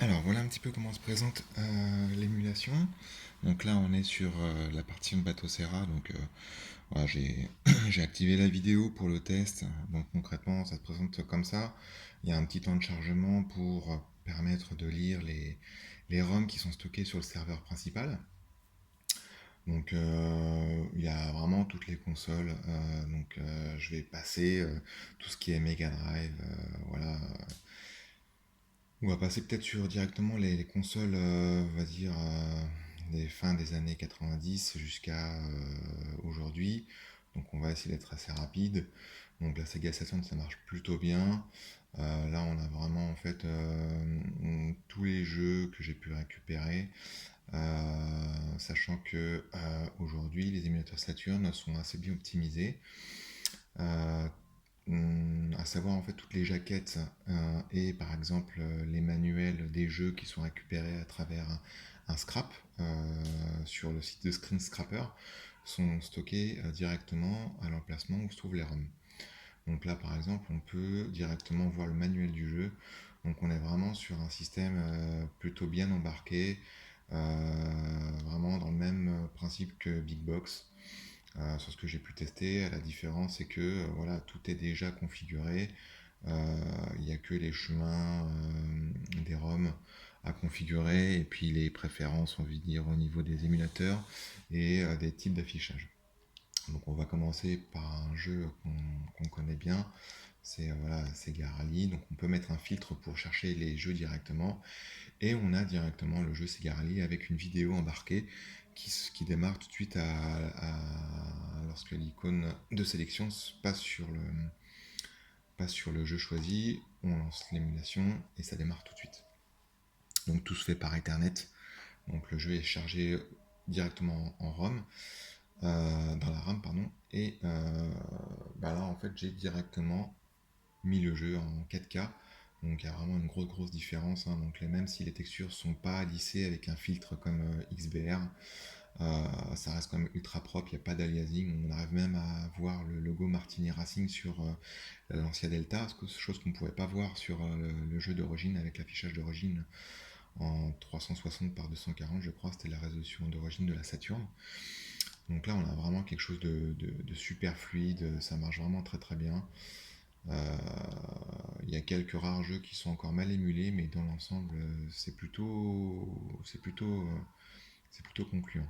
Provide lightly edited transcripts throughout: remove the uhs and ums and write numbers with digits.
Alors voilà un petit peu comment se présente l'émulation. Donc là on est sur la partie de bateau Serra. Donc voilà, j'ai activé la vidéo pour le test. Donc concrètement ça se présente comme ça. Il y a un petit temps de chargement pour permettre de lire les ROM qui sont stockés sur le serveur principal. Donc il y a vraiment toutes les consoles. Donc je vais passer tout ce qui est Mega Drive. Voilà. On va passer peut-être sur directement les consoles, on va dire, des fins des années 90 jusqu'à aujourd'hui. Donc on va essayer d'être assez rapide. Donc la Sega Saturn ça marche plutôt bien. Là on a vraiment en fait tous les jeux que j'ai pu récupérer. Sachant que aujourd'hui les émulateurs Saturn sont assez bien optimisés. Euh, à savoir en fait toutes les jaquettes et par exemple les manuels des jeux qui sont récupérés à travers un scrap sur le site de Screen Scrapper sont stockés directement à l'emplacement où se trouvent les ROM. Donc là par exemple on peut directement voir le manuel du jeu. Donc on est vraiment sur un système plutôt bien embarqué, vraiment dans le même principe que Big Box. Sur ce que j'ai pu tester, la différence c'est que voilà, tout est déjà configuré. Il n'y a que les chemins des ROM à configurer et puis les préférences, on va dire, au niveau des émulateurs et des types d'affichage. Donc on va commencer par un jeu qu'on connaît bien, c'est voilà, Sega Rally. Donc on peut mettre un filtre pour chercher les jeux directement et on a directement le jeu Sega Rally avec une vidéo embarquée qui démarre tout de suite lorsque l'icône de sélection passe sur le jeu choisi, on lance l'émulation et ça démarre tout de suite. Donc tout se fait par Ethernet. Donc le jeu est chargé directement en ROM, dans la RAM pardon, et là en fait j'ai directement mis le jeu en 4K. Donc il y a vraiment une grosse différence, hein. Donc même si les textures sont pas lissées avec un filtre comme XBR, ça reste quand même ultra propre, il n'y a pas d'aliasing. On arrive même à voir le logo Martini Racing sur la Lancia Delta, chose qu'on ne pouvait pas voir sur le jeu d'origine avec l'affichage d'origine en 360 par 240, je crois, c'était la résolution d'origine de la Saturn. Donc là, on a vraiment quelque chose de super fluide, ça marche vraiment très bien. Il y a quelques rares jeux qui sont encore mal émulés, mais dans l'ensemble, c'est plutôt concluant.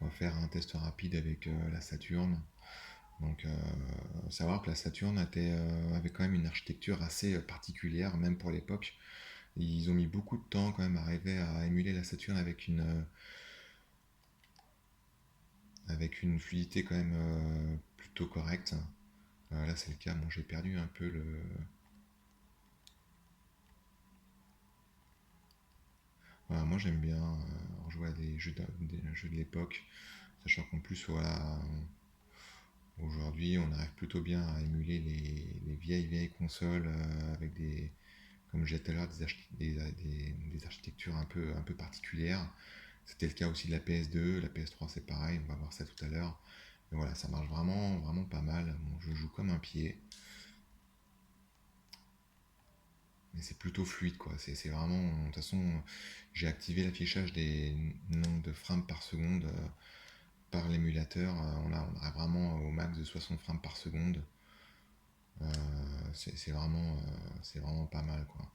On va faire un test rapide avec la Saturn. Donc, savoir que la Saturn avait quand même une architecture assez particulière, même pour l'époque. Ils ont mis beaucoup de temps quand même à arriver à émuler la Saturn avec une fluidité quand même plutôt correcte. Là, c'est le cas. Bon, j'ai perdu un peu le. Voilà, moi, j'aime bien jouer à des jeux de l'époque, sachant qu'en plus, voilà, aujourd'hui, on arrive plutôt bien à émuler les vieilles consoles avec comme je disais tout à l'heure, des architectures un peu particulières. C'était le cas aussi de la PS2, la PS3 c'est pareil, on va voir ça tout à l'heure. Mais voilà, ça marche vraiment pas mal. Bon, je joue comme un pied, mais c'est plutôt fluide quoi. C'est vraiment, de toute façon, j'ai activé l'affichage des nombres de frames par seconde par l'émulateur. On a vraiment au max de 60 frames par seconde. C'est vraiment pas mal quoi.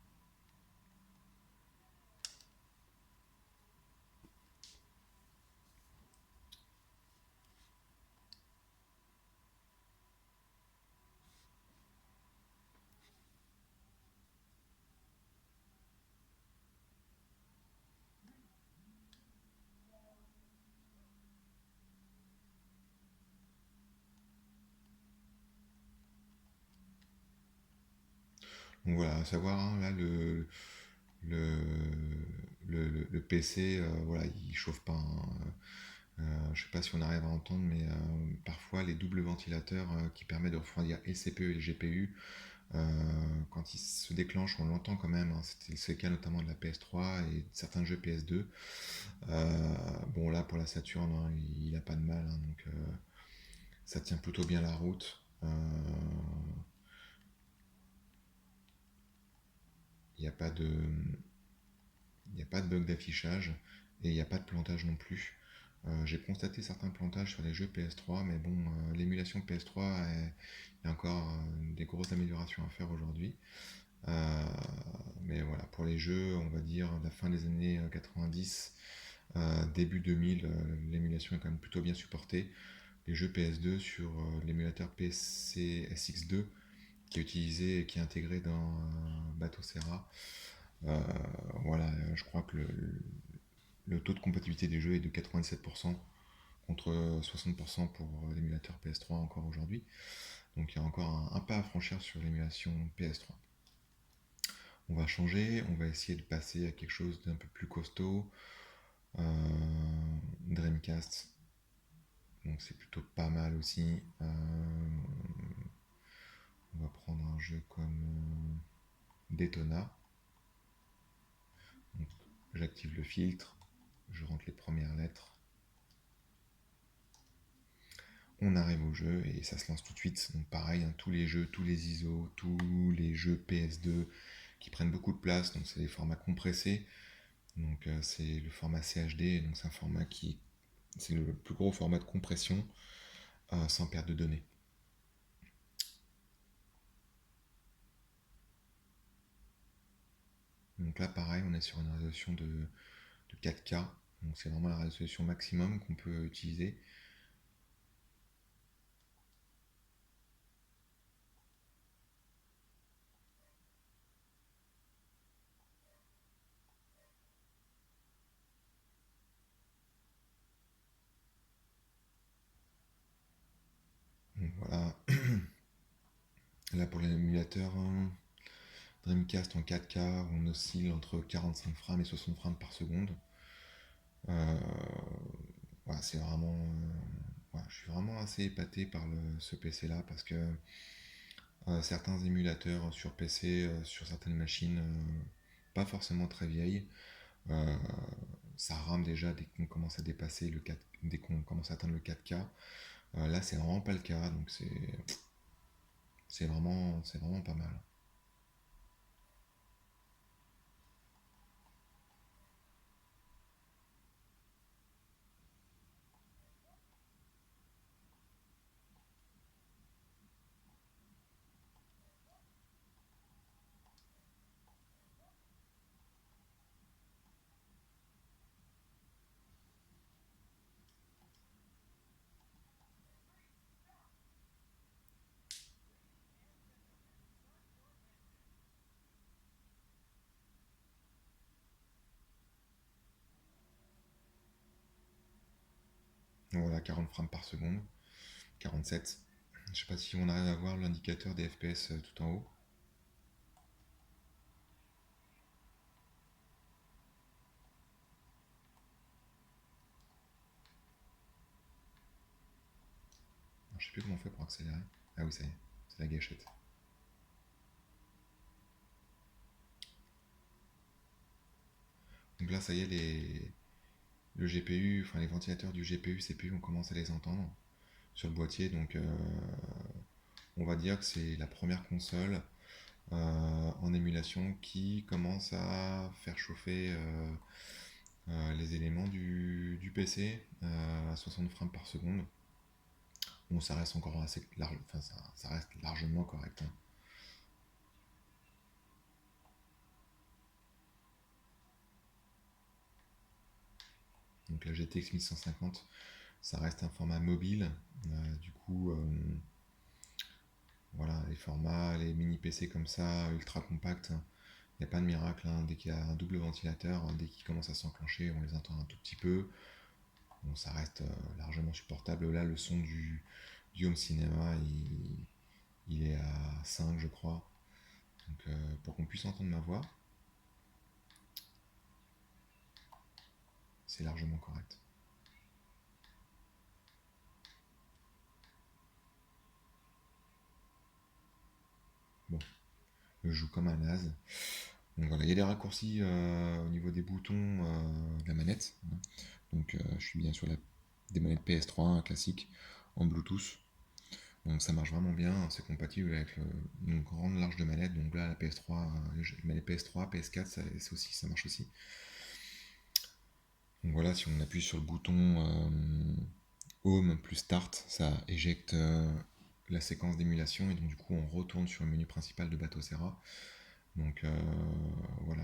Donc voilà, à savoir, hein, là, le, le PC, voilà, il chauffe pas, hein. Je sais pas si on arrive à entendre, mais parfois les doubles ventilateurs qui permettent de refroidir et le CPU et le GPU, quand ils se déclenchent, on l'entend quand même, hein. C'est le cas notamment de la PS3 et de certains jeux PS2. Bon, là, pour la Saturn, hein, il a pas de mal, hein, donc ça tient plutôt bien la route. Il n'y a pas de, il n'y a pas de bug d'affichage et il n'y a pas de plantage non plus. J'ai constaté certains plantages sur les jeux PS3, mais bon, l'émulation PS3, il y a encore des grosses améliorations à faire aujourd'hui. Euh, mais voilà, pour les jeux, on va dire la fin des années 90, début 2000, l'émulation est quand même plutôt bien supportée. Les jeux PS2 sur l'émulateur PC SX2 qui est utilisé et qui est intégré dans Bateau Serra. Euh, voilà, je crois que le taux de compatibilité des jeux est de 97% contre 60% pour l'émulateur PS3 encore aujourd'hui. Donc il y a encore un pas à franchir sur l'émulation PS3. On va changer, on va essayer de passer à quelque chose d'un peu plus costaud. Dreamcast, donc c'est plutôt pas mal aussi. On va prendre un jeu comme Daytona. Donc, j'active le filtre, je rentre les premières lettres. On arrive au jeu et ça se lance tout de suite. Donc pareil, hein, tous les jeux, tous les ISO, tous les jeux PS2 qui prennent beaucoup de place. Donc c'est des formats compressés. Donc c'est le format CHD. Donc c'est un format qui c'est le plus gros format de compression sans perte de données. Donc là pareil, on est sur une résolution de 4K. Donc c'est vraiment la résolution maximum qu'on peut utiliser. Donc voilà. Là pour l'émulateur Dreamcast en 4K, on oscille entre 45 frames et 60 frames par seconde. Euh, voilà, c'est vraiment. Voilà, je suis vraiment assez épaté par ce PC là parce que certains émulateurs sur PC, sur certaines machines, pas forcément très vieilles, euh, ça rame déjà dès qu'on commence à dépasser le 4, dès qu'on commence à atteindre le 4K. Là, c'est vraiment pas le cas, donc c'est vraiment pas mal. Donc voilà, 40 frames par seconde, 47. Je sais pas si on arrive à voir l'indicateur des FPS tout en haut. Alors, je sais plus comment on fait pour accélérer. Ah oui, ça y est, c'est la gâchette. Donc là, ça y est, le GPU, enfin les ventilateurs du GPU, CPU, on commence à les entendre sur le boîtier. Donc on va dire que c'est la première console en émulation qui commence à faire chauffer les éléments du PC à 60 frames par seconde. Bon, ça reste encore assez large, enfin ça reste largement correct, hein. Donc la GTX 1150, ça reste un format mobile. Du coup, voilà, les formats, les mini PC comme ça, ultra compacts, il n'y a pas de miracle, hein. Dès qu'il y a un double ventilateur, dès qu'il commence à s'enclencher, on les entend un tout petit peu. Bon, ça reste largement supportable. Là, le son du home cinéma, il est à 5, je crois. Donc, pour qu'on puisse entendre ma voix, c'est largement correct. Bon, je joue comme un naze. Donc voilà, il y a des raccourcis au niveau des boutons de la manette, hein. Donc je suis bien sur des manettes PS3 classiques en Bluetooth. Donc ça marche vraiment bien, c'est compatible avec une grande large de manette. Donc là, la PS3, les PS3, PS4, c'est aussi, ça marche aussi. Donc voilà, si on appuie sur le bouton Home plus Start, ça éjecte la séquence d'émulation et donc du coup on retourne sur le menu principal de Batocera. Donc voilà,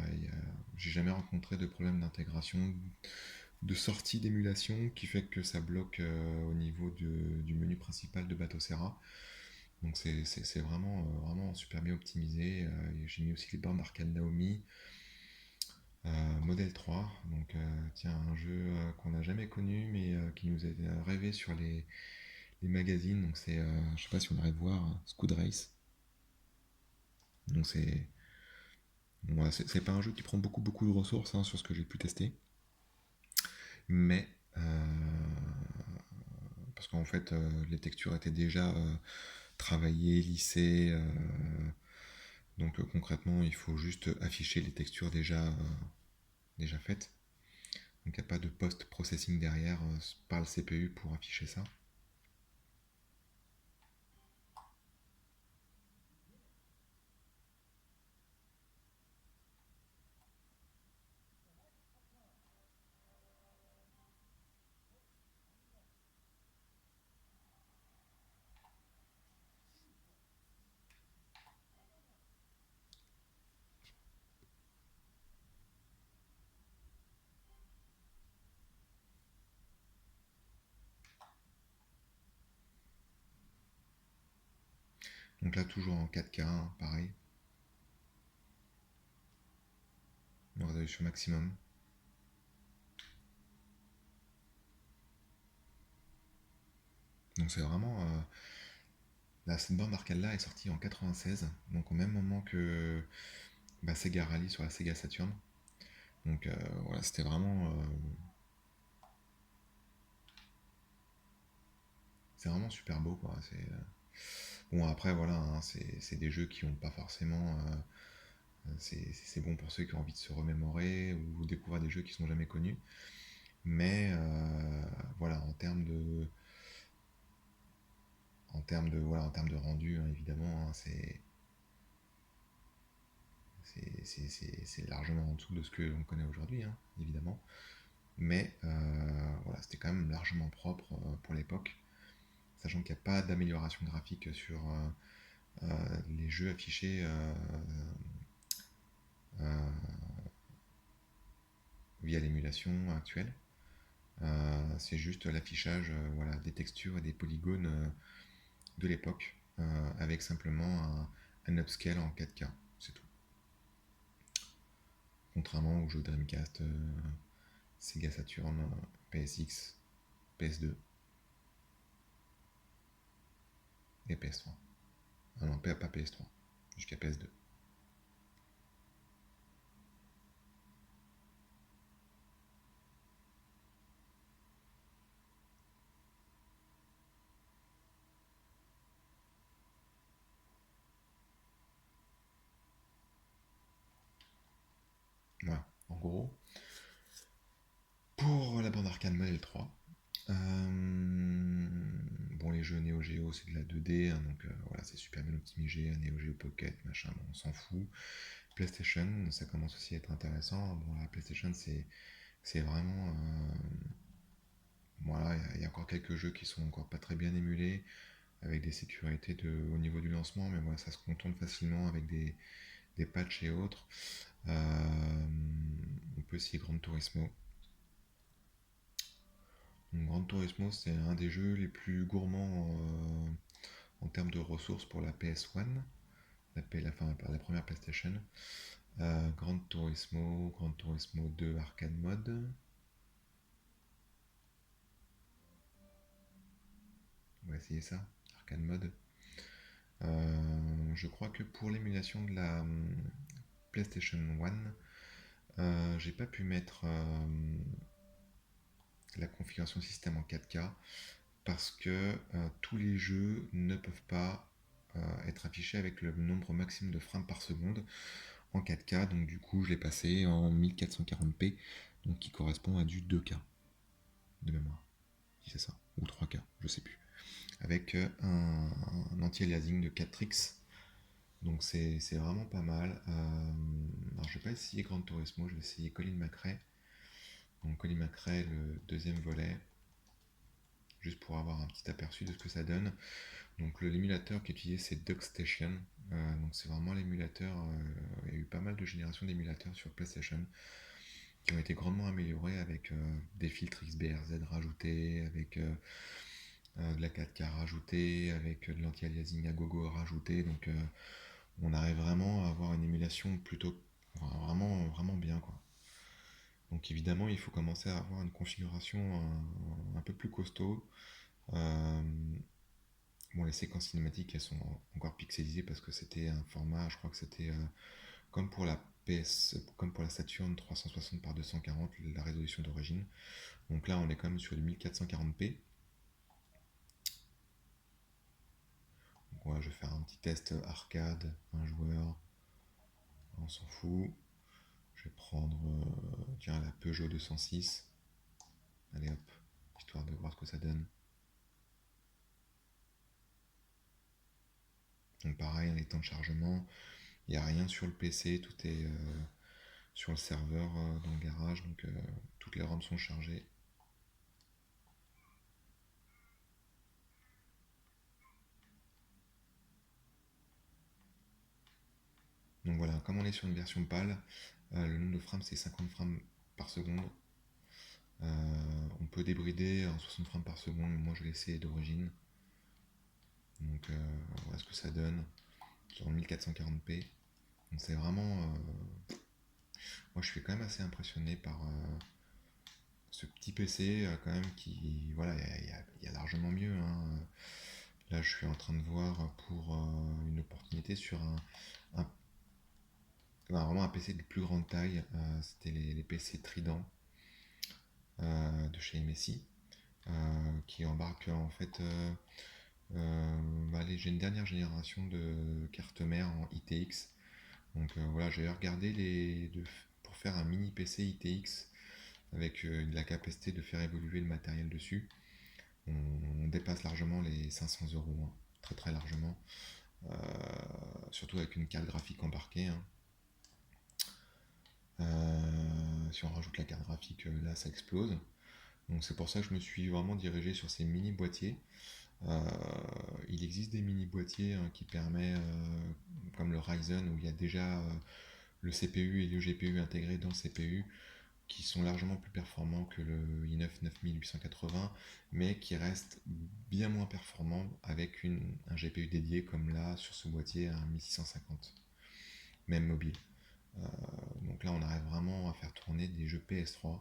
j'ai jamais rencontré de problème d'intégration, de sortie d'émulation qui fait que ça bloque au niveau du menu principal de Batocera. Donc c'est vraiment, vraiment super bien optimisé. J'ai mis aussi les bornes d'arcade Naomi. Model 3, donc tiens, un jeu qu'on n'a jamais connu mais qui nous a rêvé sur les magazines. Donc c'est, je sais pas si on arrive à voir, Scud Race. Donc bon, voilà, c'est pas un jeu qui prend beaucoup de ressources hein, sur ce que j'ai pu tester, mais parce qu'en fait les textures étaient déjà travaillées, lissées, donc concrètement il faut juste afficher les textures déjà faites. Donc il n'y a pas de post-processing derrière par le CPU pour afficher ça. Donc là toujours en 4K, hein, pareil, en résolution maximum. Donc c'est vraiment... cette bande d'arcade là est sortie en 96, donc au même moment que Sega Rally sur la Sega Saturn. Donc voilà, c'était vraiment... c'est vraiment super beau quoi. Bon après voilà, hein, c'est des jeux qui ont pas forcément... c'est bon pour ceux qui ont envie de se remémorer ou découvrir des jeux qui sont jamais connus. Mais voilà, en termes de rendu, hein, évidemment, hein, c'est largement en dessous de ce que l'on connaît aujourd'hui, hein, évidemment. Mais voilà, c'était quand même largement propre pour l'époque, sachant qu'il n'y a pas d'amélioration graphique sur les jeux affichés euh, via l'émulation actuelle. C'est juste l'affichage voilà, des textures et des polygones de l'époque, avec simplement un upscale en 4K, c'est tout. Contrairement aux jeux Dreamcast, Sega Saturn, PSX, PS2 et PS3. Ah non, pas PS3, jusqu'à PS2. Voilà, en gros, pour la bande arcade Model 3. Bon, les jeux Neo Geo, c'est de la 2D, hein, donc voilà, c'est super bien optimisé. Neo Geo Pocket, machin, bon, on s'en fout. PlayStation, ça commence aussi à être intéressant. Bon, la PlayStation, c'est vraiment. Voilà, il y a encore quelques jeux qui sont encore pas très bien émulés, avec des sécurités au niveau du lancement, mais voilà, ça se contourne facilement avec des patchs et autres. On peut essayer Gran Turismo. Donc, Gran Turismo, c'est un des jeux les plus gourmands en termes de ressources pour la PS1, la première PlayStation. Gran Turismo 2 Arcade Mode. On va essayer ça, Arcade Mode. Je crois que pour l'émulation de la PlayStation 1, j'ai pas pu mettre la configuration système en 4K parce que tous les jeux ne peuvent pas être affichés avec le nombre maximum de frames par seconde en 4K, donc du coup je l'ai passé en 1440p, donc qui correspond à du 2K de mémoire, si c'est ça, ou 3K, je sais plus. avec un anti-aliasing de 4X. Donc c'est vraiment pas mal. Alors je vais pas essayer Gran Turismo, je vais essayer Colin McRae. Donc Colin McRae, le deuxième volet, juste pour avoir un petit aperçu de ce que ça donne. Donc l'émulateur qui est utilisé c'est DuckStation. Donc c'est vraiment l'émulateur. Il y a eu pas mal de générations d'émulateurs sur PlayStation qui ont été grandement améliorés avec des filtres XBRZ rajoutés, avec de la 4K rajoutée, avec de l'anti-aliasing à gogo rajouté. Donc on arrive vraiment à avoir une émulation plutôt vraiment bien quoi. Donc évidemment il faut commencer à avoir une configuration un peu plus costaud. Euh, bon les séquences cinématiques elles sont encore pixelisées parce que c'était un format, je crois que c'était comme pour la comme pour la Saturn 360 par 240 la résolution d'origine. Donc là on est quand même sur du 1440p. Donc ouais, je vais faire un petit test arcade, un joueur, on s'en fout. Je vais prendre tiens, la Peugeot 206. Allez hop, histoire de voir ce que ça donne. Donc pareil, les temps de chargement, il n'y a rien sur le PC, tout est sur le serveur dans le garage, donc toutes les ROM sont chargées. Donc voilà, comme on est sur une version PAL, le nombre de frames c'est 50 frames par seconde. On peut débrider en 60 frames par seconde, mais moi je l'ai essayé d'origine. Donc voilà ce que ça donne sur 1440p. Donc c'est vraiment. Moi je suis quand même assez impressionné par ce petit PC quand même qui. Voilà, il y a largement mieux. Hein. Là je suis en train de voir pour une opportunité sur vraiment un PC de plus grande taille. C'était les PC Trident de chez MSI. Qui embarquent en fait j'ai une dernière génération de cartes mères en ITX. Donc voilà, j'ai regardé pour faire un mini PC ITX avec de la capacité de faire évoluer le matériel dessus. On dépasse largement les 500 €, hein, très très largement. Euh, Surtout avec une carte graphique embarquée. Hein. Si on rajoute la carte graphique, là ça explose. Donc c'est pour ça que je me suis vraiment dirigé sur ces mini boîtiers. Euh, il existe des mini boîtiers hein, qui permettent, comme le Ryzen, où il y a déjà le CPU et le GPU intégrés dans le CPU, qui sont largement plus performants que le i9 9880, mais qui restent bien moins performants avec un GPU dédié comme là sur ce boîtier un 1650, même mobile. Donc là on arrive vraiment à faire tourner des jeux PS3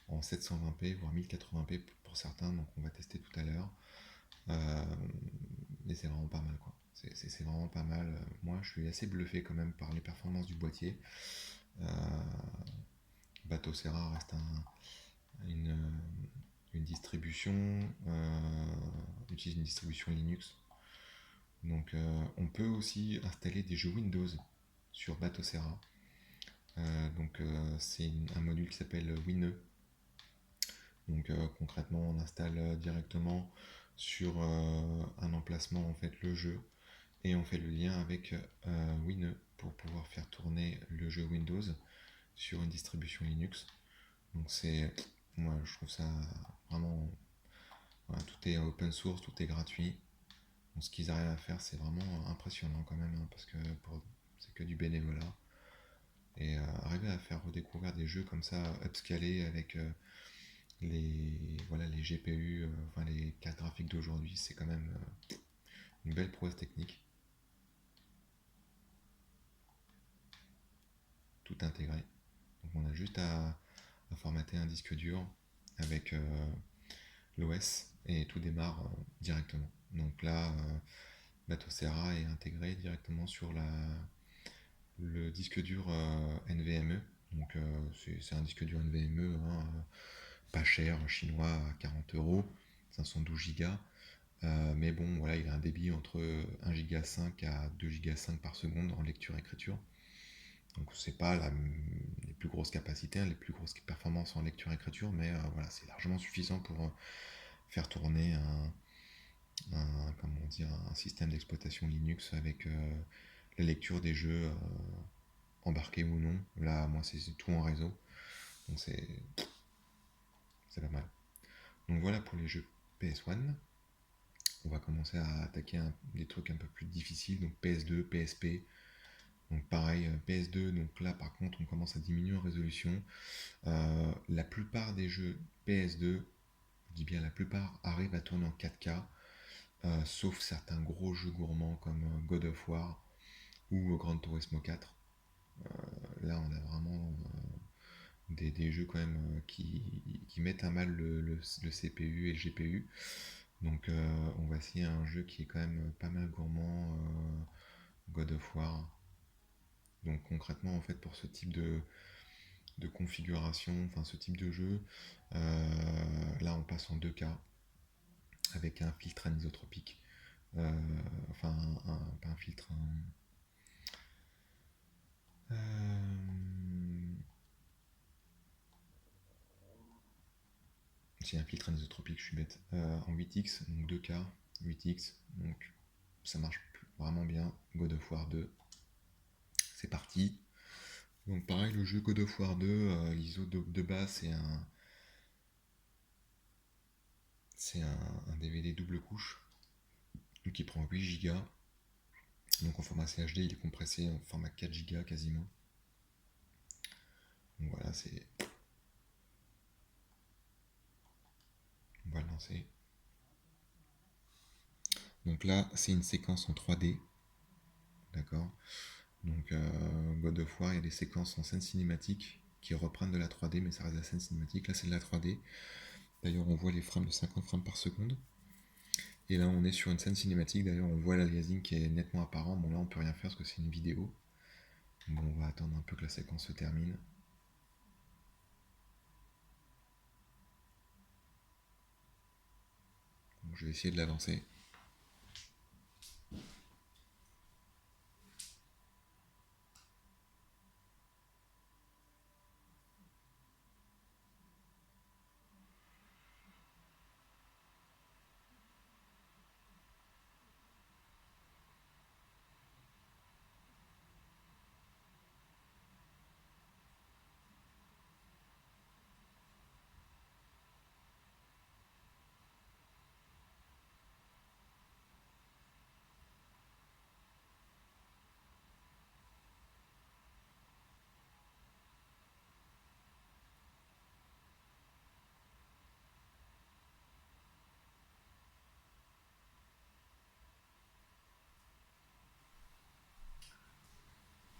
en 720p, voire 1080p pour certains, donc on va tester tout à l'heure. Et c'est vraiment pas mal quoi. C'est vraiment pas mal. Moi je suis assez bluffé quand même par les performances du boîtier. Euh, Batocera reste une distribution, utilise une distribution Linux. Donc on peut aussi installer des jeux Windows sur Batocera. Donc c'est un module qui s'appelle WinE. Donc concrètement on installe directement sur un emplacement en fait le jeu et on fait le lien avec WinE pour pouvoir faire tourner le jeu Windows sur une distribution Linux. Donc moi je trouve ça vraiment, voilà, tout est open source, tout est gratuit. Donc, ce qu'ils arrivent à faire c'est vraiment impressionnant quand même hein, parce que c'est que du bénévolat et arriver à faire redécouvrir des jeux comme ça upscalés avec les GPU, enfin les cartes graphiques d'aujourd'hui, c'est quand même une belle prouesse technique, tout intégré. Donc on a juste à formater un disque dur avec l'OS et tout démarre directement. Donc là, Batocera est intégré directement sur le disque dur NVMe. Donc c'est un disque dur NVMe hein, pas cher, chinois à 40 €, 512 Go. Mais bon, voilà, il a un débit entre 1,5 Go à 2,5 Go par seconde en lecture-écriture. Donc c'est pas les plus grosses capacités, hein, les plus grosses performances en lecture-écriture, mais voilà, c'est largement suffisant pour faire tourner comment dire, un système d'exploitation Linux avec la lecture des jeux embarqués ou non. Là, moi, c'est tout en réseau, donc c'est pas mal. Donc voilà pour les jeux PS1. On va commencer à attaquer des trucs un peu plus difficiles, donc PS2, PSP. Donc pareil, PS2, donc là par contre on commence à diminuer en résolution. La plupart des jeux PS2, je dis bien la plupart, arrivent à tourner en 4K, sauf certains gros jeux gourmands comme God of War ou Gran Turismo 4. Là on a vraiment des jeux quand même qui mettent à mal le CPU et le GPU. Donc on va essayer un jeu qui est quand même pas mal gourmand, God of War. Donc concrètement en fait pour ce type de configuration, enfin ce type de jeu, là on passe en 2K avec un filtre anisotropique. Euh, enfin pas un filtre, c'est un filtre anisotropique, je suis bête, en 8X, donc 2K, 8X, donc ça marche vraiment bien. God of War 2, c'est parti. Donc pareil, le jeu God of War 2, l'ISO de base, c'est un DVD double couche, donc il prend 8 Go. Donc en format CHD, il est compressé en format 4 Go quasiment. Donc voilà, on va le lancer. Donc là, c'est une séquence en 3D, d'accord. Donc God of War, il y a des séquences en scène cinématique qui reprennent de la 3D, mais ça reste de la scène cinématique. Là, c'est de la 3D. D'ailleurs, on voit les frames de 50 frames par seconde. Et là, on est sur une scène cinématique. D'ailleurs, on voit l'aliasing qui est nettement apparent. Bon, là, on peut rien faire parce que c'est une vidéo. Bon, on va attendre un peu que la séquence se termine. Bon, je vais essayer de l'avancer.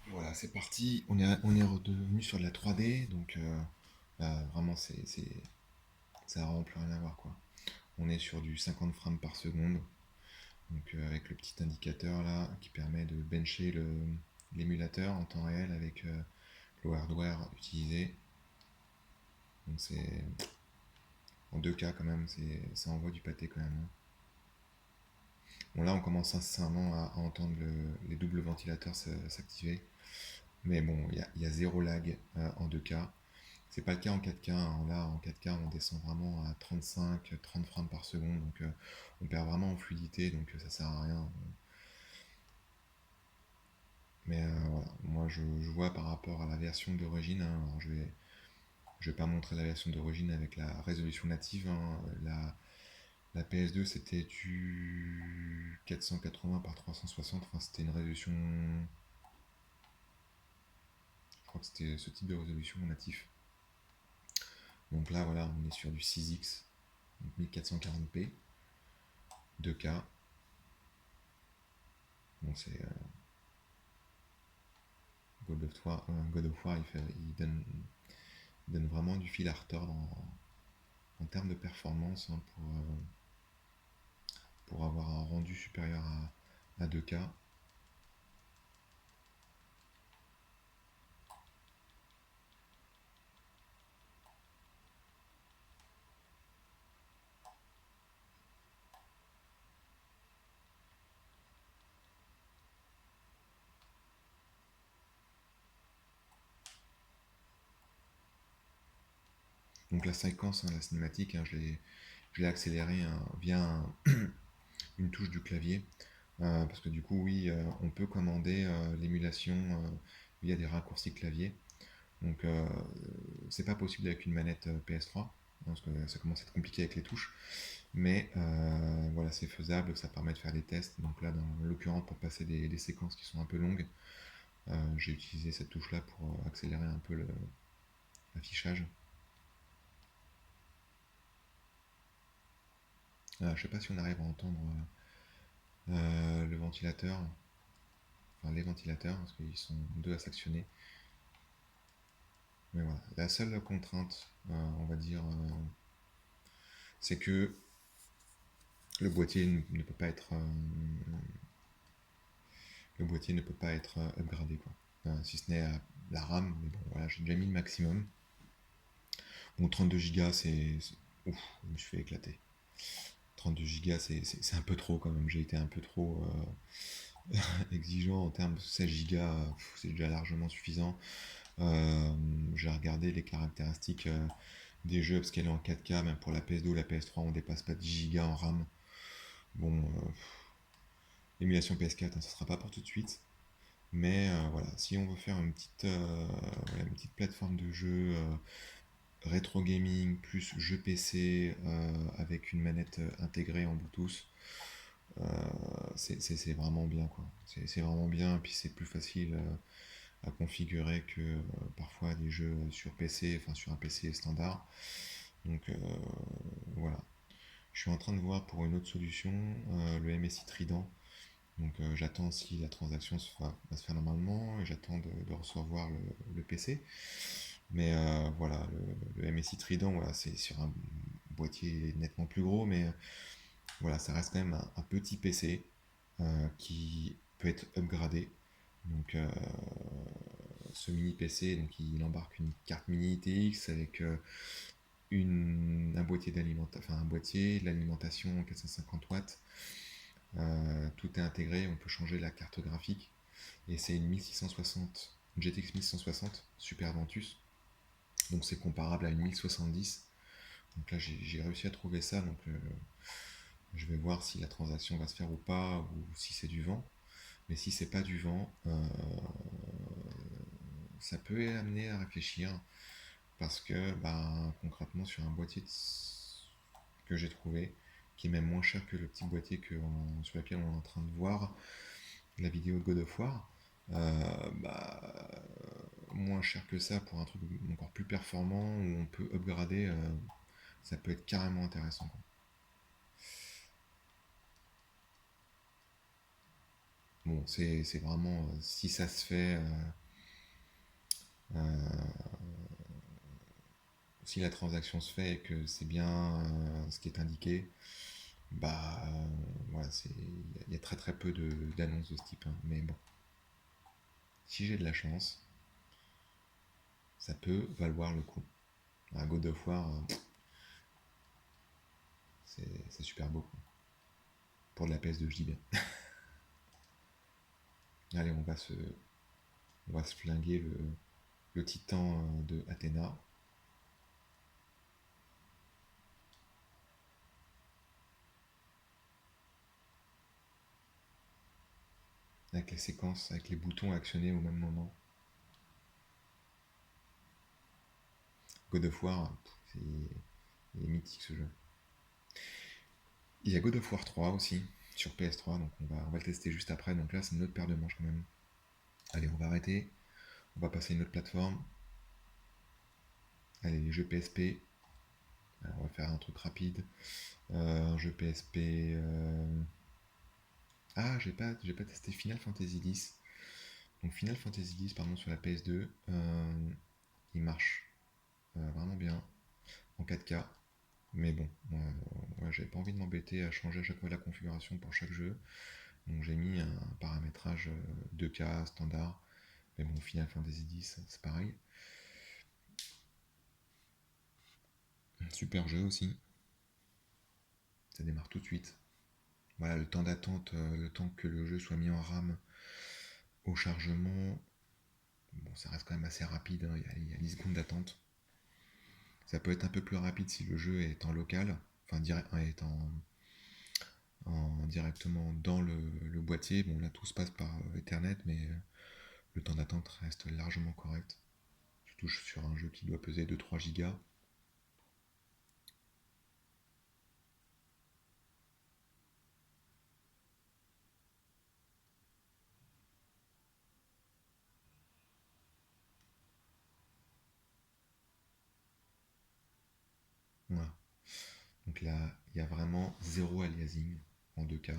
Voilà, c'est parti. On est redevenu sur de la 3D. Donc là, vraiment, ça n'a vraiment plus rien à voir, quoi. On est sur du 50 frames par seconde. Donc avec le petit indicateur là qui permet de bencher l'émulateur en temps réel avec le hardware utilisé. Donc c'est en 2K quand même, ça envoie du pâté quand même, hein. Bon là on commence sincèrement à entendre les doubles ventilateurs s'activer. Mais bon, il y a zéro lag en 2K. C'est pas le cas en 4K, hein. Là en 4K on descend vraiment à 35-30 frames par seconde. Donc on perd vraiment en fluidité, donc ça sert à rien. Mais voilà, moi je vois par rapport à la version d'origine, hein, alors je vais pas montrer la version d'origine avec la résolution native, hein, la PS2 c'était du 480 par 360, enfin c'était une résolution, je crois que c'était ce type de résolution natif. Donc là voilà, on est sur du 6X, donc 1440p, 2K, bon c'est God of War il donne vraiment du fil à retordre en termes de performance, hein, pour avoir un rendu supérieur à 2K. Donc la séquence, hein, la cinématique, hein, je l'ai accélérée, hein, via une touche du clavier. Parce que du coup, oui, on peut commander l'émulation via des raccourcis clavier. Donc, c'est pas possible avec une manette PS3, parce que ça commence à être compliqué avec les touches. Mais voilà, c'est faisable, ça permet de faire des tests. Donc là, dans l'occurrence, pour passer des séquences qui sont un peu longues, j'ai utilisé cette touche-là pour accélérer un peu l'affichage. Je sais pas si on arrive à entendre le ventilateur, enfin les ventilateurs, parce qu'ils sont deux à s'actionner. Mais voilà, la seule contrainte, on va dire, c'est que le boîtier ne peut pas être upgradé quoi. Si ce n'est à la RAM, mais bon voilà, j'ai déjà mis le maximum. Bon, 32 Go, ouf, je me suis fait éclater. 32 Go, c'est un peu trop quand même. J'ai été un peu trop exigeant en termes de 16 Go, c'est déjà largement suffisant. J'ai regardé les caractéristiques des jeux upscalés en 4K, même pour la PS2 ou la PS3, on dépasse pas 10 Go en RAM. Bon, l'émulation PS4, hein, ça sera pas pour tout de suite. Mais voilà, si on veut faire voilà, une petite plateforme de jeu rétro gaming plus jeu PC avec une manette intégrée en Bluetooth, c'est vraiment bien quoi. C'est vraiment bien, et puis c'est plus facile à configurer que parfois des jeux sur PC, enfin sur un PC standard. Donc voilà. Je suis en train de voir pour une autre solution, le MSI Trident. Donc j'attends si la transaction va se faire normalement, et j'attends de recevoir le PC. Mais voilà, le MSI Trident, voilà, c'est sur un boîtier nettement plus gros, mais voilà, ça reste quand même un petit PC qui peut être upgradé. Donc ce mini PC, donc il embarque une carte mini ITX avec un boîtier enfin un boîtier, de l'alimentation 450 watts. Tout est intégré, on peut changer la carte graphique. Et c'est une 1660, une GTX 1660 Super Ventus. Donc c'est comparable à une 1070. Donc là j'ai réussi à trouver ça. Donc je vais voir si la transaction va se faire ou pas, ou si c'est du vent. Mais si c'est pas du vent, ça peut amener à réfléchir. Parce que concrètement sur un boîtier que j'ai trouvé, qui est même moins cher que le petit boîtier sur lequel on est en train de voir la vidéo de God of War, moins cher que ça pour un truc encore plus performant où on peut upgrader, ça peut être carrément intéressant quoi. Bon, c'est vraiment si ça se fait, si la transaction se fait et que c'est bien ce qui est indiqué, voilà, il y a très très peu d'annonces de ce type, hein. Mais bon, si j'ai de la chance, ça peut valoir le coup. Un God of War, c'est super beau quoi. Pour de la PS2, je dis bien. Allez, on va se flinguer le titan de Athéna. Avec les séquences, avec les boutons actionnés au même moment. God of War, il est mythique ce jeu. Il y a God of War 3 aussi, sur PS3, donc on va le tester juste après. Donc là, c'est une autre paire de manches quand même. Allez, on va arrêter. On va passer à une autre plateforme. Allez, les jeux PSP. Alors, on va faire un truc rapide. Un jeu PSP. Ah, j'ai pas testé Final Fantasy X. Donc Final Fantasy X, pardon, sur la PS2. Il marche vraiment bien en 4K. Mais bon, ouais, j'avais pas envie de m'embêter à changer à chaque fois la configuration pour chaque jeu. Donc j'ai mis un paramétrage 2K standard. Mais bon, Final Fantasy X, c'est pareil. Super jeu aussi. Ça démarre tout de suite. Voilà, le temps d'attente, le temps que le jeu soit mis en RAM au chargement, bon, ça reste quand même assez rapide, hein, il y a 10 secondes d'attente. Ça peut être un peu plus rapide si le jeu est en local, enfin est directement dans le boîtier. Bon, là, tout se passe par Ethernet, mais le temps d'attente reste largement correct. Surtout sur un jeu qui doit peser 2-3 gigas. Voilà. Donc là, il y a vraiment zéro aliasing en 2K,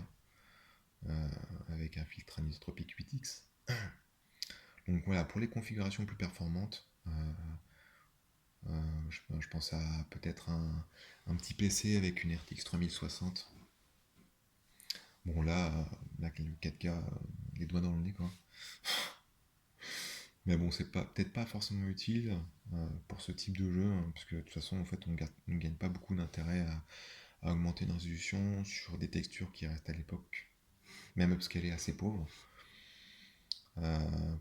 avec un filtre anisotropique 8X. Donc voilà, pour les configurations plus performantes, je pense à peut-être un petit PC avec une RTX 3060. Bon là le 4K, les doigts dans le nez quoi. Mais bon, c'est peut-être pas forcément utile pour ce type de jeu, hein, parce que de toute façon, en fait, on ne gagne pas beaucoup d'intérêt à augmenter une résolution sur des textures qui restent à l'époque, même upscalées assez pauvres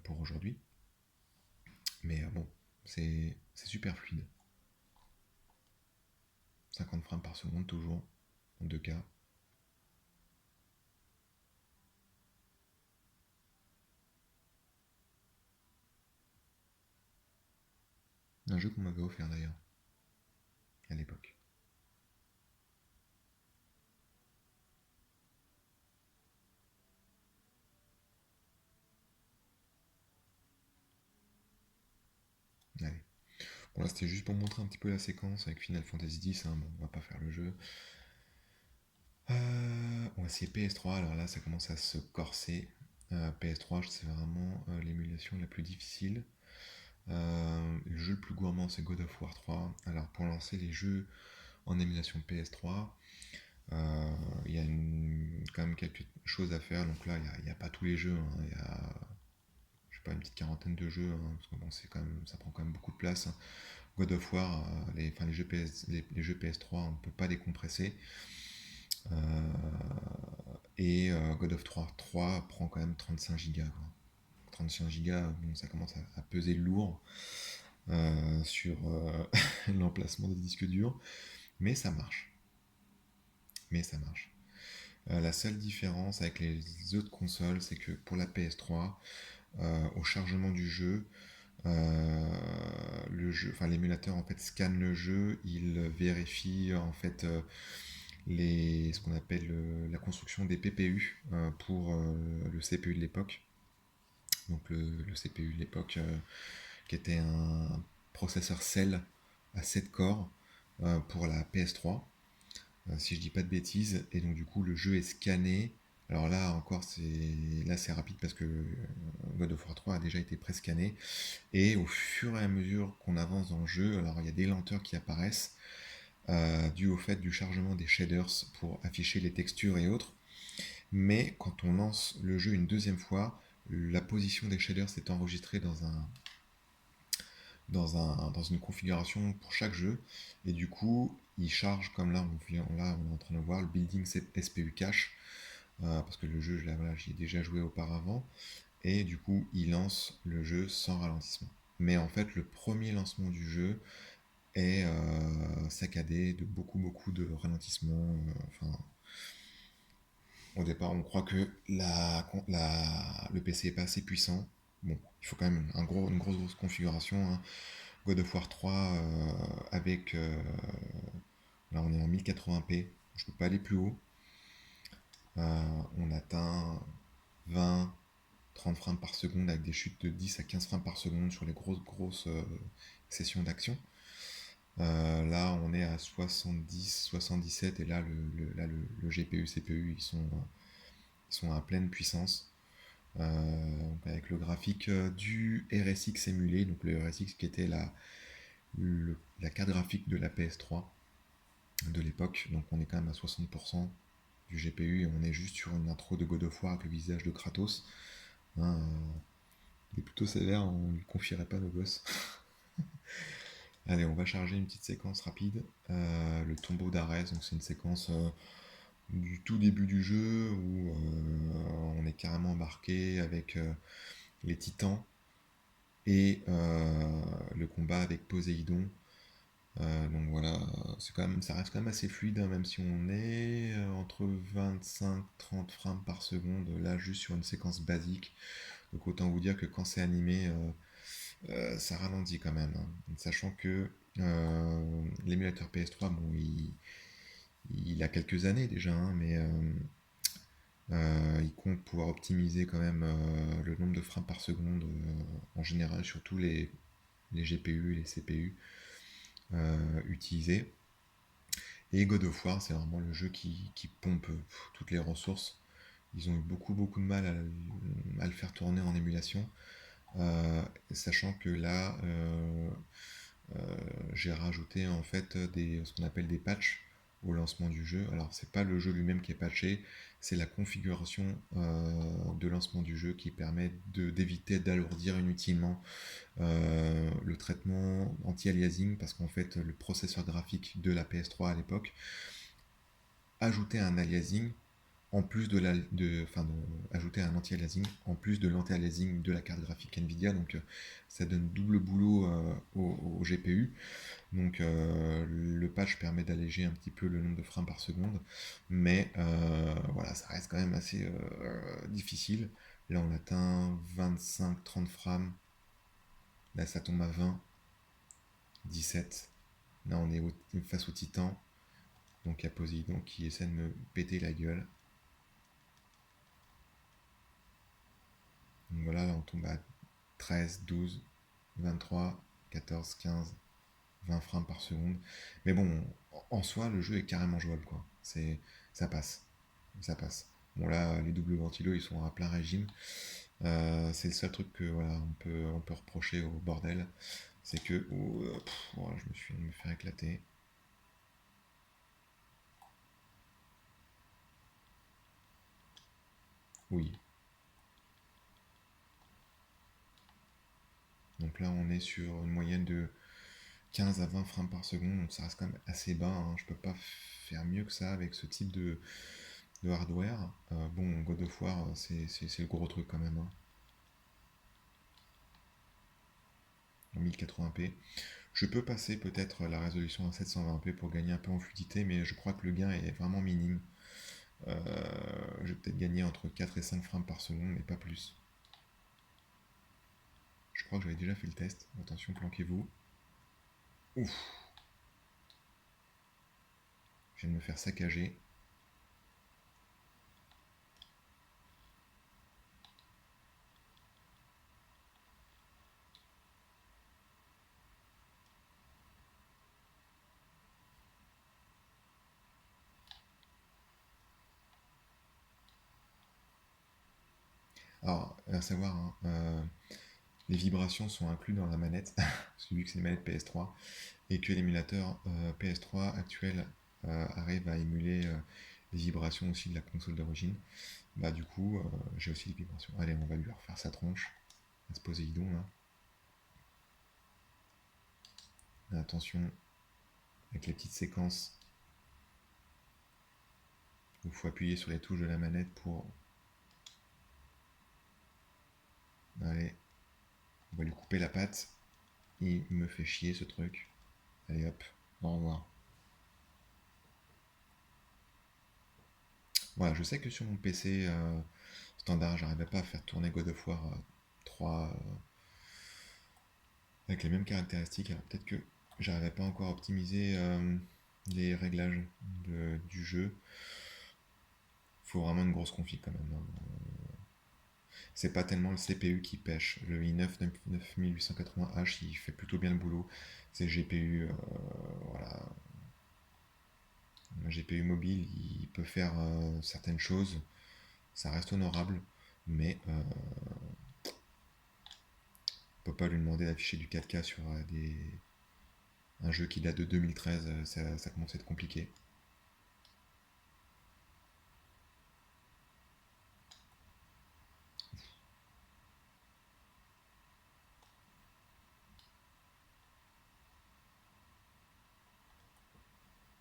pour aujourd'hui. Mais bon, c'est super fluide. 50 frames par seconde toujours, en 2K. Un jeu qu'on m'avait offert d'ailleurs, à l'époque. Allez. Bon là c'était juste pour montrer un petit peu la séquence avec Final Fantasy X, hein. Bon, on va pas faire le jeu. On va essayer PS3, alors là ça commence à se corser. PS3 c'est vraiment l'émulation la plus difficile. Le jeu le plus gourmand c'est God of War 3. Alors pour lancer les jeux en émulation PS3, il y a quand même quelques choses à faire. Donc là il n'y a pas tous les jeux, hein. Il y a je sais pas, une petite quarantaine de jeux, hein, parce que bon, c'est quand même, ça prend quand même beaucoup de place, hein. God of War, les jeux les jeux PS3, on ne peut pas les compresser. Et God of War 3 prend quand même 35 Go. 35 Go, bon, ça commence à peser lourd sur l'emplacement des disques durs, mais ça marche. Mais ça marche. La seule différence avec les autres consoles, c'est que pour la PS3, au chargement du jeu, enfin l'émulateur en fait scanne le jeu, il vérifie en fait ce qu'on appelle la construction des PPU pour le CPU de l'époque. Donc le CPU de l'époque qui était un processeur Cell à 7 corps pour la PS3, si je dis pas de bêtises. Et donc du coup le jeu est scanné. Alors là encore c'est rapide parce que God of War 3 a déjà été pré-scanné. Et au fur et à mesure qu'on avance dans le jeu, alors il y a des lenteurs qui apparaissent dues au fait du chargement des shaders pour afficher les textures et autres. Mais quand on lance le jeu une deuxième fois, la position des shaders est enregistrée dans une configuration pour chaque jeu. Et du coup, il charge, comme là on est en train de voir, le building SPU cache, parce que le jeu, voilà, j'y ai déjà joué auparavant. Et du coup, il lance le jeu sans ralentissement. Mais en fait, le premier lancement du jeu est saccadé de beaucoup de ralentissements. Enfin, au départ, on croit que le PC est pas assez puissant. Bon, il faut quand même une grosse configuration, hein. God of War 3 avec. Là, on est en 1080p. Je peux pas aller plus haut. On atteint 20, 30 frames par seconde avec des chutes de 10 à 15 frames par seconde sur les grosses sessions d'action. Là, on est à 70, 77 et là, le GPU, CPU, ils sont à pleine puissance. Avec le graphique du RSX émulé, donc le RSX qui était la carte graphique de la PS3 de l'époque, donc on est quand même à 60% du GPU et on est juste sur une intro de God of War avec le visage de Kratos. Hein, il est plutôt sévère, on ne lui confierait pas nos gosses. Allez, on va charger une petite séquence rapide. Le tombeau d'Arès, donc c'est une séquence du tout début du jeu où on est carrément embarqué avec les titans et le combat avec Poséidon. Donc voilà, ça reste quand même assez fluide, hein, même si on est entre 25-30 frames par seconde, là juste sur une séquence basique. Donc autant vous dire que quand c'est animé, ça ralentit quand même, hein. Sachant que l'émulateur PS3, bon, il a quelques années déjà, hein, mais il compte pouvoir optimiser quand même le nombre de frames par seconde en général sur tous les GPU et les CPU utilisés. Et God of War, c'est vraiment le jeu qui pompe toutes les ressources. Ils ont eu beaucoup de mal à le faire tourner en émulation, euh, sachant que là, j'ai rajouté en fait ce qu'on appelle des patchs au lancement du jeu. Alors c'est pas le jeu lui-même qui est patché, c'est la configuration de lancement du jeu qui permet d'éviter d'alourdir inutilement le traitement anti-aliasing, parce qu'en fait le processeur graphique de la PS3 à l'époque ajoutait un aliasing en plus ajouter un anti-aliasing en plus de l'anti-aliasing de la carte graphique Nvidia, donc ça donne double boulot au GPU. Donc le patch permet d'alléger un petit peu le nombre de frames par seconde, mais voilà, ça reste quand même assez difficile. Là on atteint 25-30 frames, là ça tombe à 20, 17. Là on est face au Titan, donc il y a Poséidon qui essaie de me péter la gueule. Donc voilà, là on tombe à 13, 12, 23, 14, 15, 20 frames par seconde. Mais bon, en soi, le jeu est carrément jouable, quoi. Ça passe. Ça passe. Bon là, les doubles ventilos, ils sont à plein régime. C'est le seul truc que voilà, on peut reprocher au bordel. C'est que voilà, je me suis me faire éclater. Oui. Donc là, on est sur une moyenne de 15 à 20 frames par seconde. Donc ça reste quand même assez bas, hein. Je peux pas faire mieux que ça avec ce type de hardware. Bon, God of War, c'est le gros truc quand même, hein. En 1080p. Je peux passer peut-être la résolution à 720p pour gagner un peu en fluidité, mais je crois que le gain est vraiment minime. Je vais peut-être gagner entre 4 et 5 frames par seconde, mais pas plus. Je crois que j'avais déjà fait le test. Attention, planquez-vous. Ouf, je viens de me faire saccager. Alors, à savoir, hein, les vibrations sont incluses dans la manette, vu que c'est une manette PS3, et que l'émulateur PS3 actuel arrive à émuler les vibrations aussi de la console d'origine. Bah du coup, j'ai aussi les vibrations. Allez, on va lui refaire sa tronche, à ce Poséidon là. Attention, avec les petites séquences où il faut appuyer sur les touches de la manette pour... Allez, on va lui couper la patte. Il me fait chier ce truc. Allez hop, au revoir. Voilà, je sais que sur mon PC standard, j'arrivais pas à faire tourner God of War 3 avec les mêmes caractéristiques. Alors peut-être que j'arrivais pas encore à optimiser les réglages du jeu. Faut vraiment une grosse config quand même, hein. C'est pas tellement le CPU qui pêche. Le i9 9880H, il fait plutôt bien le boulot. C'est le GPU, voilà. Un GPU mobile, il peut faire certaines choses. Ça reste honorable, mais on peut pas lui demander d'afficher du 4K sur un jeu qui date de 2013. Ça commence à être compliqué.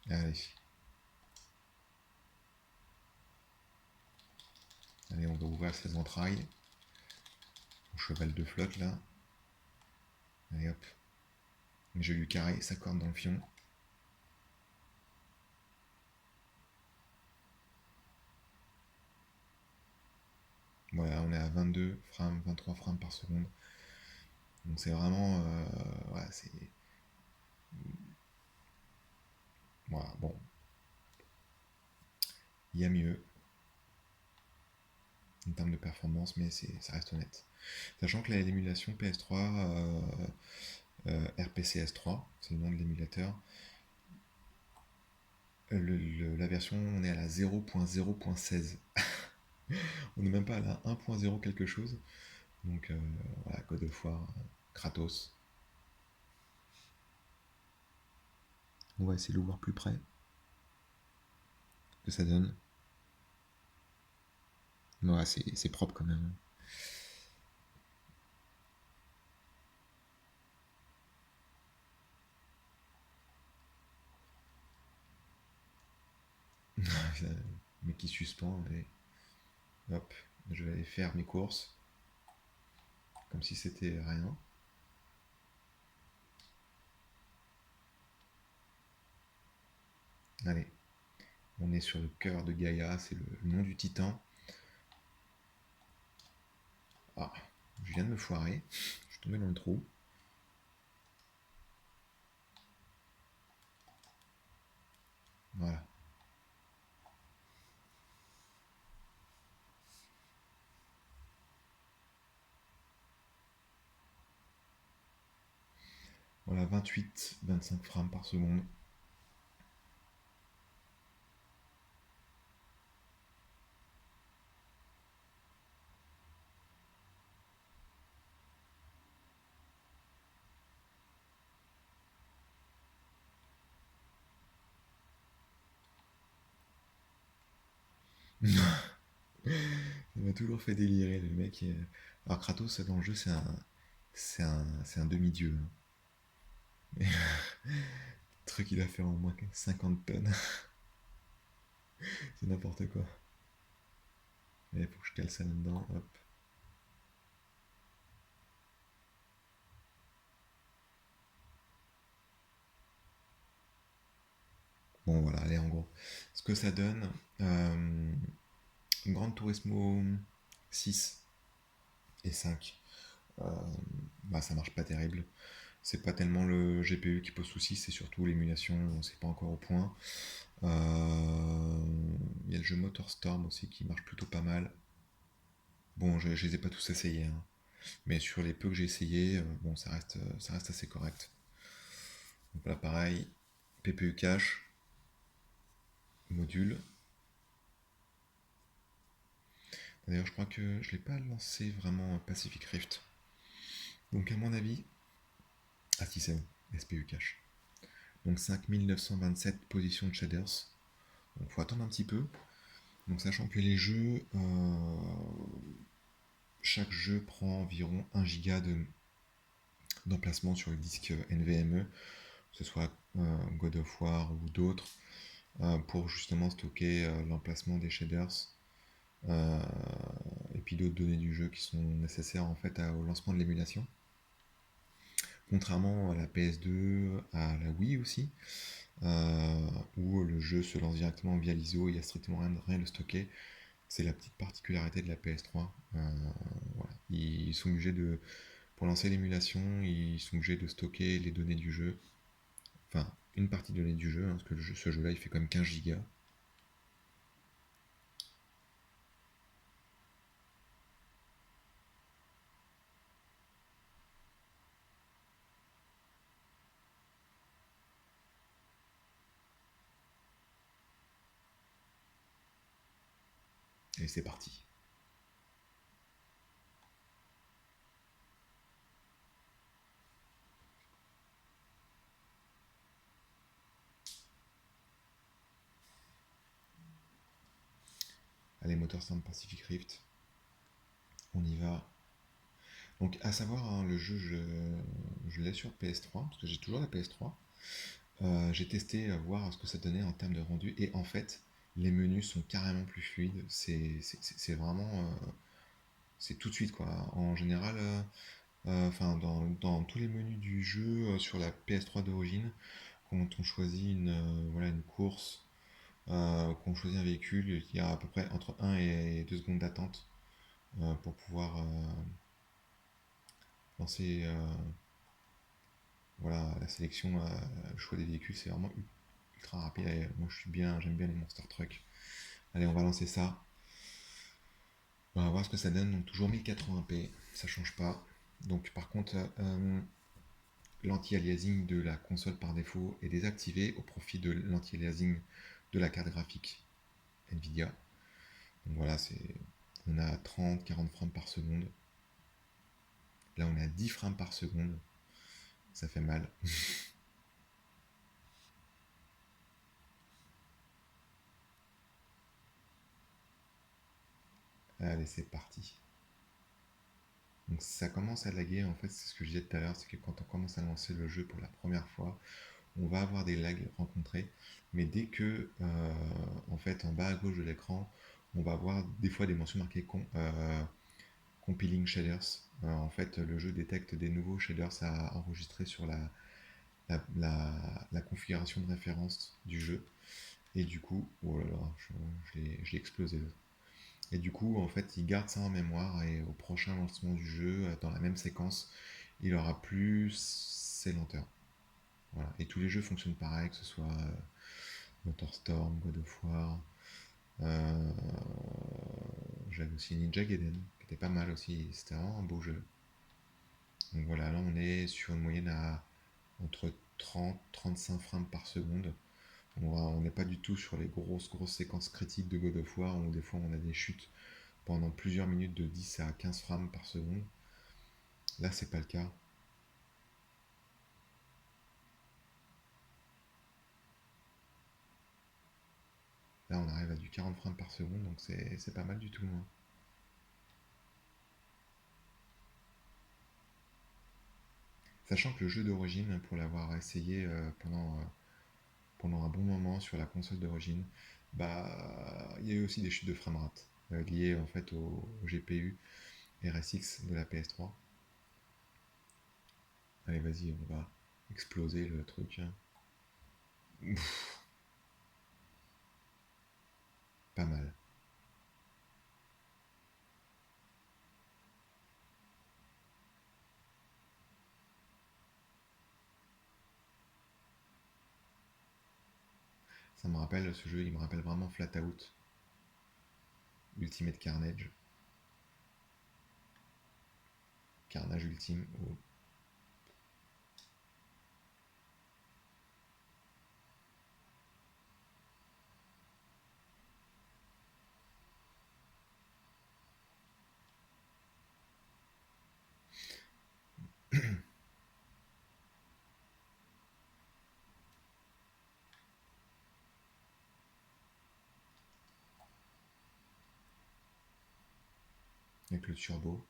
Allez. Allez, on va ouvrir ses entrailles. Au cheval de flotte là. Allez hop. J'ai du carré, ça corne dans le fion. Voilà, on est à 22 frames, 23 frames par seconde. Donc c'est vraiment... voilà, c'est... Voilà, bon, il y a mieux en termes de performance, mais ça reste honnête. Sachant que l'émulation PS3, RPCS3, c'est le nom de l'émulateur, la version, on est à la 0.0.16. On n'est même pas à la 1.0 quelque chose. Donc voilà, God of War, Kratos. On va essayer de le voir plus près. Que ça donne. Ouais, c'est propre quand même. Mais qui suspend et hop, je vais aller faire mes courses comme si c'était rien. Allez, on est sur le cœur de Gaïa, c'est le nom du titan. Ah, je viens de me foirer, je suis tombé dans le trou. Voilà. Voilà, 28, 25 frames par seconde. Ça m'a toujours fait délirer le mec. Alors Kratos dans le jeu c'est un demi-dieu, hein. Mais le truc il a fait en moins 50 tonnes. C'est n'importe quoi. Il faut que je cale ça là-dedans. Hop. Bon voilà, allez en gros. Ce que ça donne, Gran Turismo 6 et 5, euh, bah, ça marche pas terrible. C'est pas tellement le GPU qui pose souci, c'est surtout l'émulation, c'est pas encore au point. Il y a le jeu MotorStorm aussi qui marche plutôt pas mal. Bon, je les ai pas tous essayés, hein. Mais sur les peu que j'ai essayés, bon, ça reste assez correct. Donc là, pareil, PPU cache, module. D'ailleurs, je crois que je l'ai pas lancé vraiment Pacific Rift. Donc à mon avis, ah si c'est bon, SPU cache. Donc 5927 positions de shaders. Donc faut attendre un petit peu. Donc sachant que les jeux, chaque jeu prend environ 1 giga d'emplacement sur le disque NVMe, que ce soit God of War ou d'autres, pour justement stocker l'emplacement des shaders euh, et puis d'autres données du jeu qui sont nécessaires en fait au lancement de l'émulation. Contrairement à la PS2, à la Wii aussi, où le jeu se lance directement via l'ISO, il n'y a strictement rien de stocké. C'est la petite particularité de la PS3. Voilà. Ils sont obligés de, pour lancer l'émulation, ils sont obligés de stocker les données du jeu. Enfin, une partie des données du jeu, hein, parce que ce jeu-là, il fait quand même 15 Go. Et c'est parti. Allez, moteur simple Pacific Rift. On y va. Donc, à savoir, hein, le jeu, je l'ai sur PS3, parce que j'ai toujours la PS3. J'ai testé, voir ce que ça donnait en termes de rendu, et en fait, les menus sont carrément plus fluides. C'est vraiment. C'est tout de suite, quoi. En général, enfin dans tous les menus du jeu sur la PS3 d'origine, quand on choisit voilà, une course, qu'on choisit un véhicule, il y a à peu près entre 1 et 2 secondes d'attente pour pouvoir lancer voilà, la sélection, le choix des véhicules, c'est vraiment ultra rapide. Et moi j'aime bien les Monster Truck. Allez, on va lancer ça. On va voir ce que ça donne. Donc toujours 1080p, ça change pas. Donc par contre, l'anti-aliasing de la console par défaut est désactivé au profit de l'anti-aliasing de la carte graphique Nvidia. Donc voilà, on a 30-40 frames par seconde. Là, on a 10 frames par seconde. Ça fait mal. Allez, c'est parti. Donc ça commence à laguer, en fait, c'est ce que je disais tout à l'heure, c'est que quand on commence à lancer le jeu pour la première fois, on va avoir des lags rencontrés, mais dès que, en fait, en bas à gauche de l'écran, on va avoir des fois des mentions marquées compiling shaders. En fait, le jeu détecte des nouveaux shaders à enregistrer sur la configuration de référence du jeu. Et du coup, oh là là, je l'ai explosé. Et du coup, en fait, il garde ça en mémoire et au prochain lancement du jeu, dans la même séquence, il aura plus ses lenteurs. Voilà. Et tous les jeux fonctionnent pareil, que ce soit MotorStorm, God of War. euh, J'avais aussi Ninja Gaiden, qui était pas mal aussi. C'était vraiment un beau jeu. Donc voilà, là on est sur une moyenne à entre 30-35 frames par seconde. On n'est pas du tout sur les grosses séquences critiques de God of War où des fois on a des chutes pendant plusieurs minutes de 10 à 15 frames par seconde. Là, c'est pas le cas. Là, on arrive à du 40 frames par seconde, donc c'est pas mal du tout, hein. Sachant que le jeu d'origine, pour l'avoir essayé pendant un bon moment sur la console d'origine, bah, il y a eu aussi des chutes de framerate liées en fait au GPU RSX de la PS3. Allez, vas-y, on va exploser le truc, hein. Ouf, pas mal. Ce jeu, il me rappelle vraiment Flat Out, Ultimate Carnage, Carnage Ultime. Oh. Avec le turbo.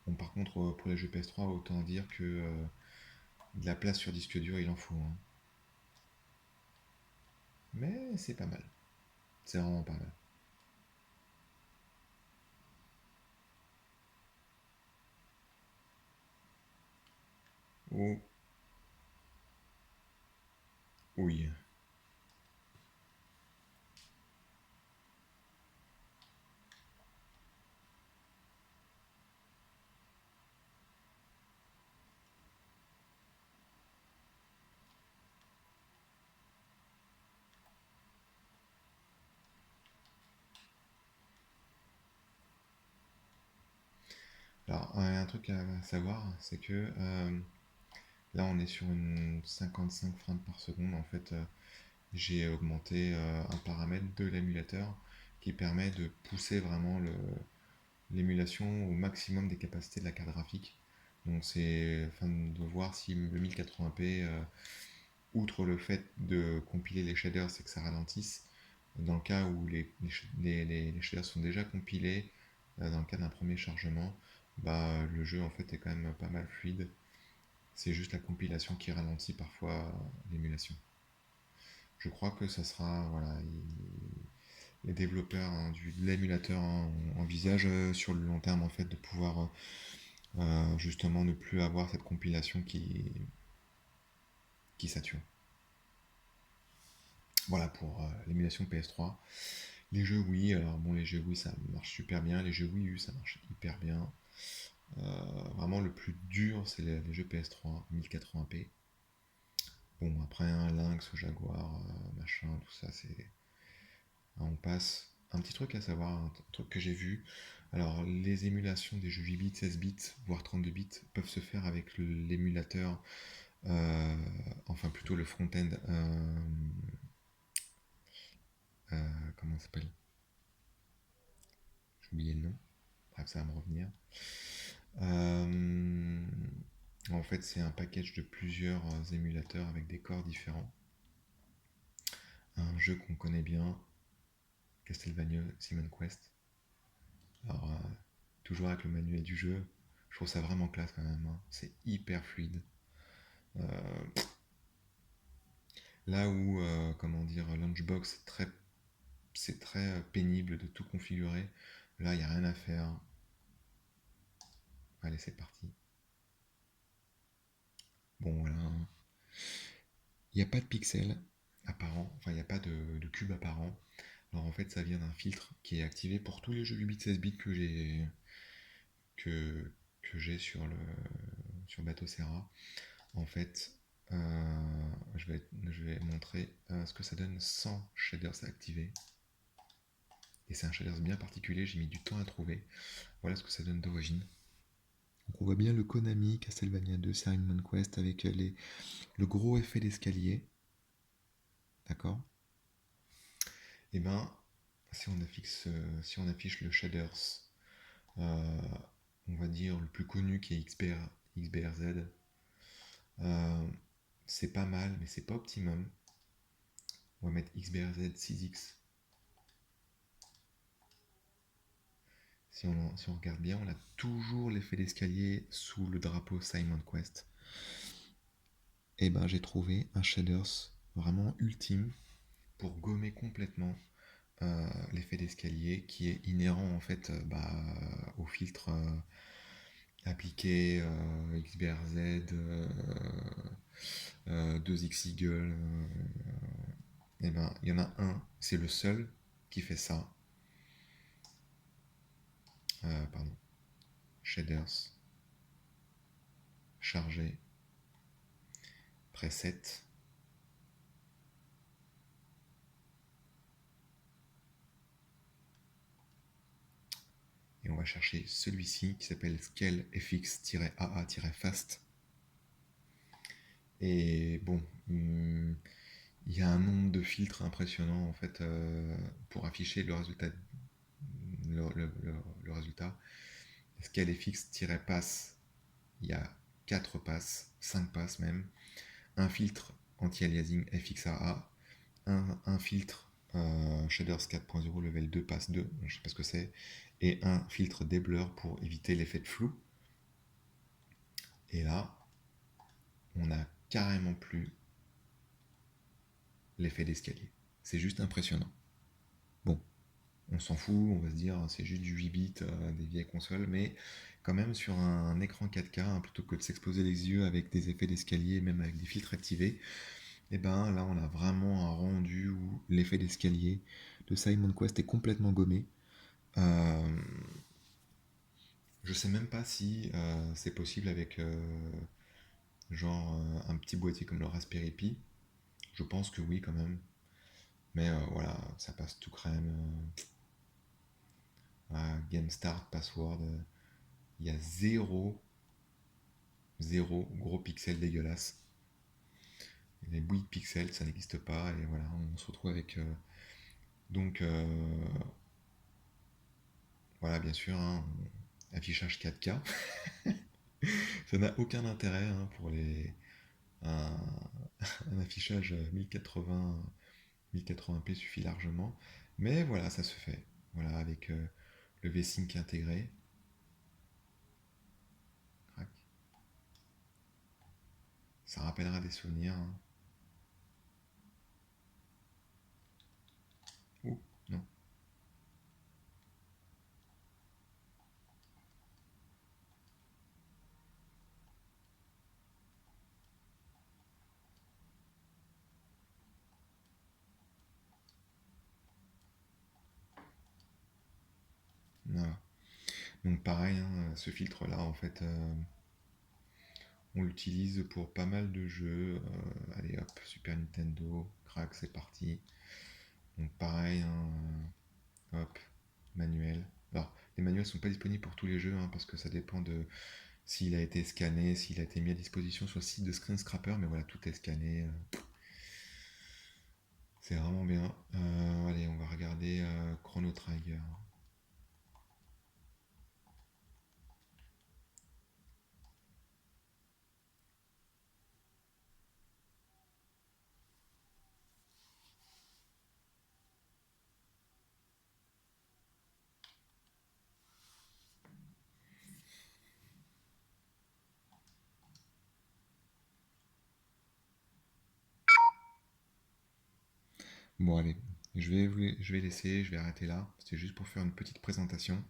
Bon, par contre, pour les jeux PS3, autant dire que de la place sur disque dur, il en faut, hein. Mais c'est pas mal. C'est vraiment pas mal. Oh, oui. Alors, un truc à savoir, c'est que là, on est sur une 55 frames par seconde. En fait, j'ai augmenté un paramètre de l'émulateur qui permet de pousser vraiment l'émulation au maximum des capacités de la carte graphique. Donc, c'est afin de voir si le 1080p, outre le fait de compiler les shaders, c'est que ça ralentisse. Dans le cas où les shaders sont déjà compilés, dans le cas d'un premier chargement, bah, le jeu en fait est quand même pas mal fluide. C'est juste la compilation qui ralentit parfois l'émulation. Je crois que ça sera, voilà, les développeurs hein, de l'émulateur hein, envisagent sur le long terme en fait de pouvoir justement ne plus avoir cette compilation qui sature. Voilà pour l'émulation PS3. Les jeux Wii, alors bon, les jeux Wii ça marche super bien, les jeux Wii U ça marche hyper bien. Vraiment le plus dur c'est les jeux PS3 1080p. Bon après un Lynx, Jaguar, machin, tout ça c'est. On passe. Un petit truc à savoir, un truc que j'ai vu. Alors les émulations des jeux 8 bits, 16 bits, voire 32 bits peuvent se faire avec l'émulateur, euh, enfin plutôt le front-end, comment ça s'appelle? J'ai oublié le nom. Bref, ça va me revenir. Euh, En fait, c'est un package de plusieurs émulateurs avec des corps différents. Un jeu qu'on connaît bien, Castlevania Simon Quest. Alors, toujours avec le manuel du jeu, je trouve ça vraiment classe quand même, hein. C'est hyper fluide. Euh, Là où, comment dire, Launchbox, c'est très pénible de tout configurer. Là, il n'y a rien à faire. Allez, c'est parti. Bon, voilà, hein. Il n'y a pas de pixels apparents, enfin, il n'y a pas de cube apparent. Alors, en fait, ça vient d'un filtre qui est activé pour tous les jeux 8 bits, 16 bits que j'ai sur Bateau Serra. En fait, je vais montrer ce que ça donne sans shaders activés. Et c'est un shaders bien particulier, j'ai mis du temps à trouver. Voilà ce que ça donne d'origine. Donc on voit bien le Konami Castlevania 2 Simon Quest avec le gros effet d'escalier. D'accord. Et ben, si on affiche le shaders, euh, on va dire le plus connu qui est XBRZ, euh, c'est pas mal, mais c'est pas optimum. On va mettre XBRZ 6X. Si on regarde bien, on a toujours l'effet d'escalier sous le drapeau Simon Quest. Et ben j'ai trouvé un shaders vraiment ultime pour gommer complètement l'effet d'escalier qui est inhérent en fait au filtre appliqué XBRZ, 2X Eagle. Et ben il y en a un, c'est le seul qui fait ça. Pardon. Shaders, chargé, preset. Et on va chercher celui-ci qui s'appelle Scale FX-AA-Fast. Et bon, il y a un nombre de filtres impressionnant en fait pour afficher le résultat. Le résultat. Scale FX-pass, il y a 4 passes, 5 passes même. Un filtre anti-aliasing FXAA, un filtre Shaders 4.0 level 2 pass 2, je sais pas ce que c'est, et un filtre déblur pour éviter l'effet de flou. Et là, on a carrément plus l'effet d'escalier. C'est juste impressionnant. Bon, on s'en fout, on va se dire c'est juste du 8 bits des vieilles consoles, mais quand même sur un écran 4K, hein, plutôt que de s'exploser les yeux avec des effets d'escalier, même avec des filtres activés, et ben là on a vraiment un rendu où l'effet d'escalier de Simon Quest est complètement gommé. Euh, je sais même pas si c'est possible avec genre un petit boîtier comme le Raspberry Pi. Je pense que oui quand même. Mais voilà, ça passe tout crème. Game Start, password. Il y a zéro gros pixel dégueulasse. Les bouillies de pixels, ça n'existe pas. Et voilà, on se retrouve avec. Donc, voilà, bien sûr, hein, affichage 4K. Ça n'a aucun intérêt hein, pour un, un affichage 1080p suffit largement. Mais voilà, ça se fait. Voilà, avec le V-Sync intégré. Crac. Ça rappellera des souvenirs, hein. Voilà. Donc pareil, hein, ce filtre-là, en fait, on l'utilise pour pas mal de jeux. Allez hop, Super Nintendo, crac, c'est parti. Donc pareil, hein, hop, manuel. Alors, les manuels sont pas disponibles pour tous les jeux, hein, parce que ça dépend de s'il a été scanné, s'il a été mis à disposition sur le site de Screen Scrapper, mais voilà, tout est scanné. C'est vraiment bien. Allez, on va regarder Chrono Trigger. Bon, allez, je vais laisser, je vais arrêter là. C'était juste pour faire une petite présentation.